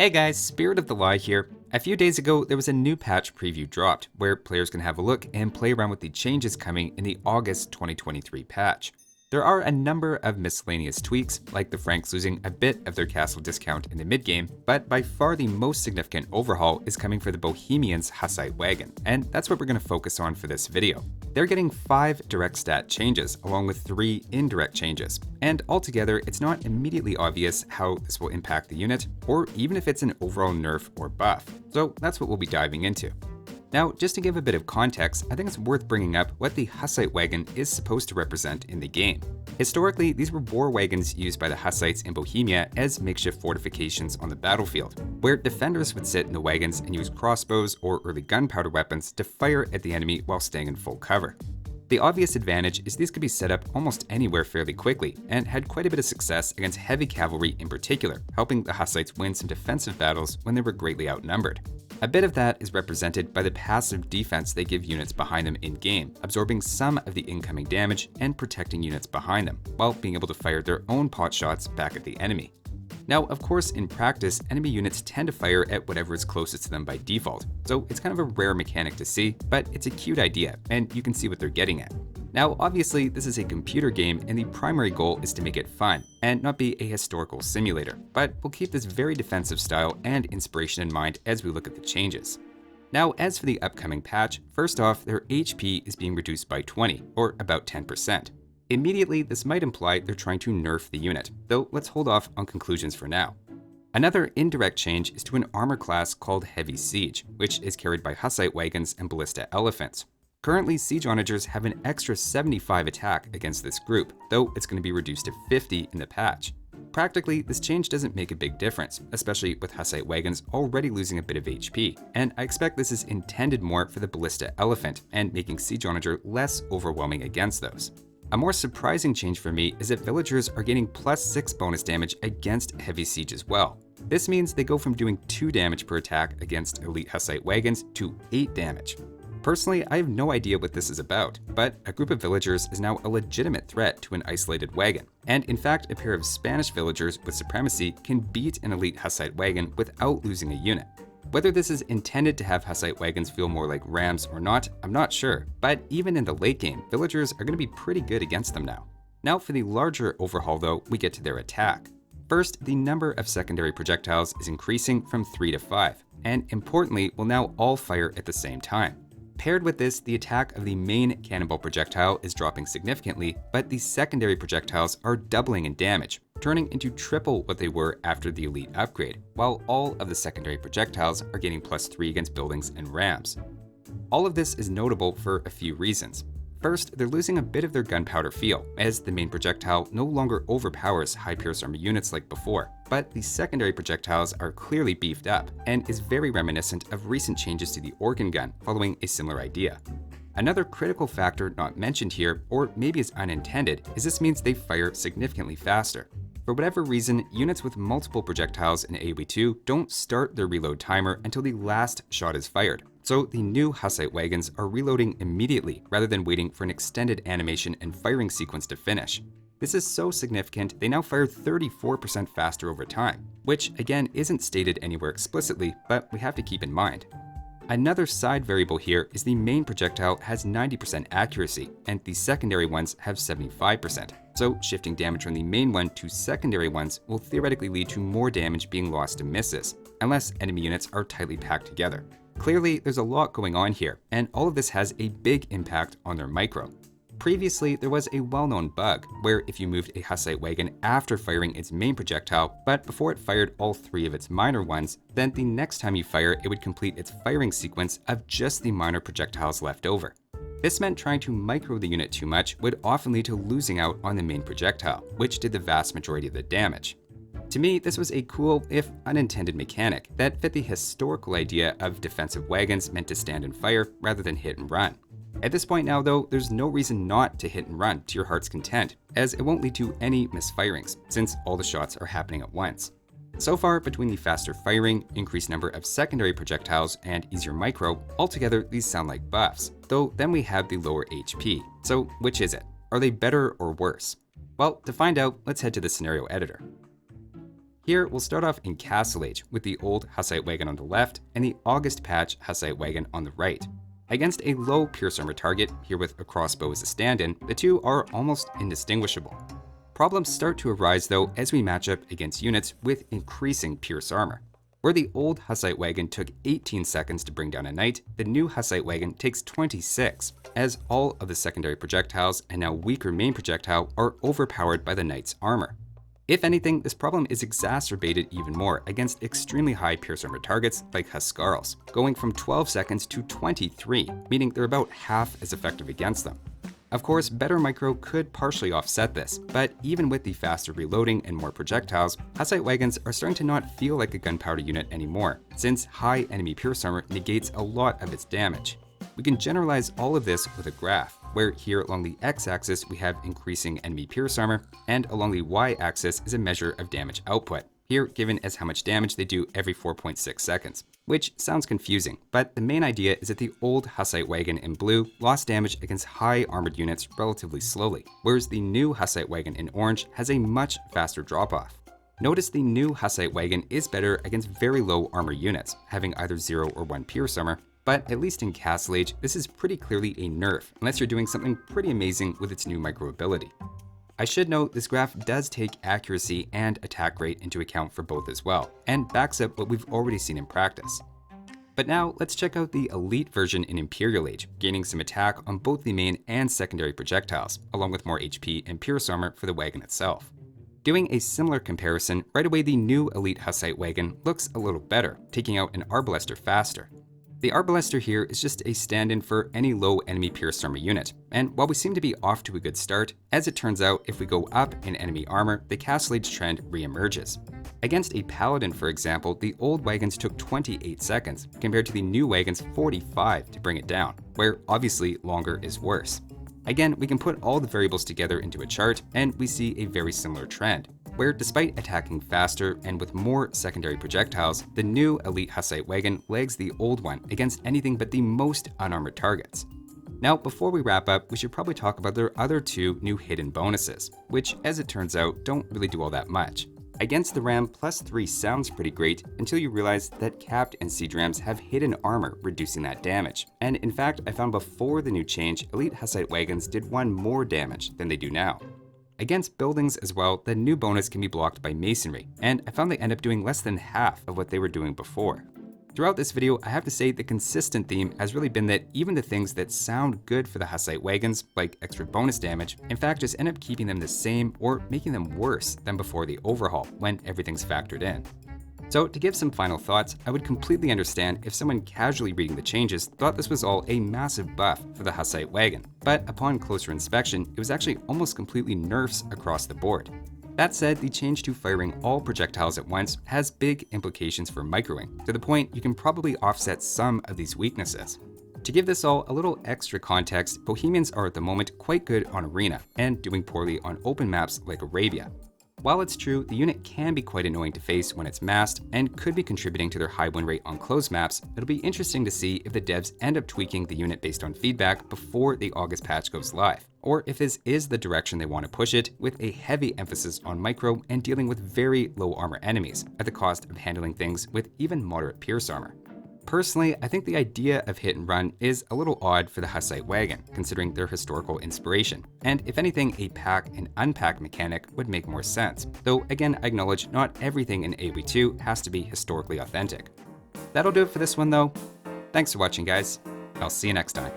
Hey guys, Spirit of the Lie here. A few days ago, there was a new patch preview dropped, where players can have a look and play around with the changes coming in the August 2023 patch. There are a number of miscellaneous tweaks, like the Franks losing a bit of their castle discount in the mid-game, but by far the most significant overhaul is coming for the Bohemians' Hussite Wagon, and that's what we're going to focus on for this video. They're getting 5 direct stat changes, along with 3 indirect changes, and altogether it's not immediately obvious how this will impact the unit, or even if it's an overall nerf or buff, so that's what we'll be diving into. Now, just to give a bit of context, I think it's worth bringing up what the Hussite Wagon is supposed to represent in the game. Historically, these were war wagons used by the Hussites in Bohemia as makeshift fortifications on the battlefield, where defenders would sit in the wagons and use crossbows or early gunpowder weapons to fire at the enemy while staying in full cover. The obvious advantage is these could be set up almost anywhere fairly quickly, and had quite a bit of success against heavy cavalry in particular, helping the Hussites win some defensive battles when they were greatly outnumbered. A bit of that is represented by the passive defense they give units behind them in-game, absorbing some of the incoming damage and protecting units behind them, while being able to fire their own pot shots back at the enemy. Now, of course, in practice, enemy units tend to fire at whatever is closest to them by default, so it's kind of a rare mechanic to see, but it's a cute idea, and you can see what they're getting at. Now, obviously, this is a computer game, and the primary goal is to make it fun, and not be a historical simulator, but we'll keep this very defensive style and inspiration in mind as we look at the changes. Now, as for the upcoming patch, first off, their HP is being reduced by 20, or about 10%. Immediately, this might imply they're trying to nerf the unit, though let's hold off on conclusions for now. Another indirect change is to an armor class called Heavy Siege, which is carried by Hussite Wagons and Ballista Elephants. Currently, Siege Onagers have an extra 75 attack against this group, though it's going to be reduced to 50 in the patch. Practically, this change doesn't make a big difference, especially with Hussite Wagons already losing a bit of HP, and I expect this is intended more for the Ballista Elephant and making Siege Onager less overwhelming against those. A more surprising change for me is that villagers are getting +6 bonus damage against Heavy Siege as well. This means they go from doing 2 damage per attack against elite Hussite Wagons to 8 damage. Personally, I have no idea what this is about, but a group of villagers is now a legitimate threat to an isolated wagon, and in fact, a pair of Spanish villagers with supremacy can beat an elite Hussite wagon without losing a unit. Whether this is intended to have Hussite wagons feel more like rams or not, I'm not sure, but even in the late game, villagers are going to be pretty good against them now. Now for the larger overhaul though, we get to their attack. First, the number of secondary projectiles is increasing from 3 to 5, and importantly, will now all fire at the same time. Paired with this, the attack of the main cannonball projectile is dropping significantly, but the secondary projectiles are doubling in damage, turning into triple what they were after the elite upgrade, while all of the secondary projectiles are getting +3 against buildings and rams. All of this is notable for a few reasons. First, they're losing a bit of their gunpowder feel, as the main projectile no longer overpowers high pierce armor units like before, but the secondary projectiles are clearly beefed up, and is very reminiscent of recent changes to the organ gun following a similar idea. Another critical factor not mentioned here, or maybe is unintended, is this means they fire significantly faster. For whatever reason, units with multiple projectiles in AoE2 don't start their reload timer until the last shot is fired. So the new Hussite Wagons are reloading immediately rather than waiting for an extended animation and firing sequence to finish. This is so significant, they now fire 34% faster over time, which again isn't stated anywhere explicitly, but we have to keep in mind. Another side variable here is the main projectile has 90% accuracy, and the secondary ones have 75%. So shifting damage from the main one to secondary ones will theoretically lead to more damage being lost to misses, unless enemy units are tightly packed together. Clearly, there's a lot going on here, and all of this has a big impact on their micro. Previously, there was a well-known bug where if you moved a Hussite wagon after firing its main projectile, but before it fired all 3 of its minor ones, then the next time you fire, it would complete its firing sequence of just the minor projectiles left over. This meant trying to micro the unit too much would often lead to losing out on the main projectile, which did the vast majority of the damage. To me, this was a cool, if unintended mechanic that fit the historical idea of defensive wagons meant to stand and fire rather than hit and run. At this point now though, there's no reason not to hit and run to your heart's content, as it won't lead to any misfirings, since all the shots are happening at once. So far, between the faster firing, increased number of secondary projectiles, and easier micro, altogether these sound like buffs, though then we have the lower HP. So which is it? Are they better or worse? Well, to find out, let's head to the scenario editor. Here, we'll start off in Castle Age with the old Hussite Wagon on the left and the August patch Hussite Wagon on the right. Against a low pierce armor target, here with a crossbow as a stand-in, the two are almost indistinguishable. Problems start to arise though as we match up against units with increasing pierce armor. Where the old Hussite Wagon took 18 seconds to bring down a knight, the new Hussite Wagon takes 26, as all of the secondary projectiles and now weaker main projectile are overpowered by the knight's armor. If anything, this problem is exacerbated even more against extremely high pierce armor targets like Huskarls, going from 12 seconds to 23, meaning they're about half as effective against them. Of course, better micro could partially offset this, but even with the faster reloading and more projectiles, Hussite Wagons are starting to not feel like a gunpowder unit anymore, since high enemy pierce armor negates a lot of its damage. We can generalize all of this with a graph, where here along the x-axis we have increasing enemy pierce armor, and along the y-axis is a measure of damage output, here given as how much damage they do every 4.6 seconds. Which sounds confusing, but the main idea is that the old Hussite Wagon in blue lost damage against high armored units relatively slowly, whereas the new Hussite Wagon in orange has a much faster drop-off. Notice the new Hussite Wagon is better against very low armor units, having either 0 or 1 pierce armor, but at least in Castle Age, this is pretty clearly a nerf, unless you're doing something pretty amazing with its new micro ability. I should note this graph does take accuracy and attack rate into account for both as well, and backs up what we've already seen in practice. But now let's check out the elite version in Imperial Age, gaining some attack on both the main and secondary projectiles, along with more HP and pierce armor for the wagon itself. Doing a similar comparison, right away the new elite Hussite Wagon looks a little better, taking out an Arbalester faster. The Arbalester here is just a stand-in for any low enemy pierce armor unit, and while we seem to be off to a good start, as it turns out if we go up in enemy armor, the Castle Age trend re-emerges. Against a Paladin, for example, the old wagons took 28 seconds, compared to the new wagons 45 to bring it down, where obviously longer is worse. Again, we can put all the variables together into a chart, and we see a very similar trend, where despite attacking faster and with more secondary projectiles, the new elite Hussite Wagon lags the old one against anything but the most unarmored targets. Now, before we wrap up, we should probably talk about their other two new hidden bonuses, which, as it turns out, don't really do all that much. Against the Ram, +3 sounds pretty great until you realize that Capped and Siege Rams have hidden armor, reducing that damage. And in fact, I found before the new change, elite Hussite Wagons did 1 more damage than they do now. Against buildings as well, the new bonus can be blocked by masonry, and I found they end up doing less than half of what they were doing before. Throughout this video, I have to say the consistent theme has really been that even the things that sound good for the Hussite Wagons, like extra bonus damage, in fact just end up keeping them the same or making them worse than before the overhaul when everything's factored in. So to give some final thoughts, I would completely understand if someone casually reading the changes thought this was all a massive buff for the Hussite Wagon, but upon closer inspection, it was actually almost completely nerfs across the board. That said, the change to firing all projectiles at once has big implications for microing, to the point you can probably offset some of these weaknesses. To give this all a little extra context, Bohemians are at the moment quite good on Arena, and doing poorly on open maps like Arabia. While it's true, the unit can be quite annoying to face when it's masked, and could be contributing to their high win rate on closed maps, it'll be interesting to see if the devs end up tweaking the unit based on feedback before the August patch goes live, or if this is the direction they want to push it, with a heavy emphasis on micro and dealing with very low armor enemies, at the cost of handling things with even moderate pierce armor. Personally, I think the idea of hit and run is a little odd for the Hussite Wagon, considering their historical inspiration, and if anything, a pack and unpack mechanic would make more sense, though again I acknowledge not everything in AoE2 has to be historically authentic. That'll do it for this one though. Thanks for watching guys, I'll see you next time.